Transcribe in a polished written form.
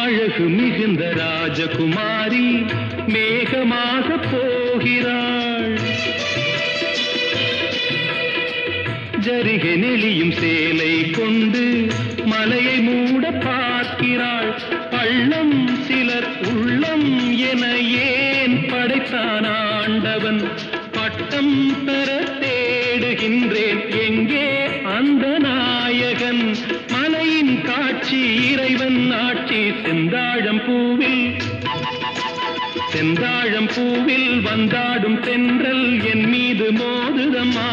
அழகு மிகுந்த ராஜகுமாரி மேகமாக போகிறாள். ஜரிகை நெளியும் சேலை கொண்டு மலையை மூட பார்க்கிறாள். பள்ளம் சிலர் உள்ளம் என ஏன் படைத்தான் ஆண்டவன்? பட்டம் பெற தேடுகின்றேன், எங்கே அந்த நாயகன்? மலையின் காட்சி இறைவன் ஆட்சி. செந்தாழம் பூவில் வந்தாடும் தென்றல் என் மீது மோதுதம்மா.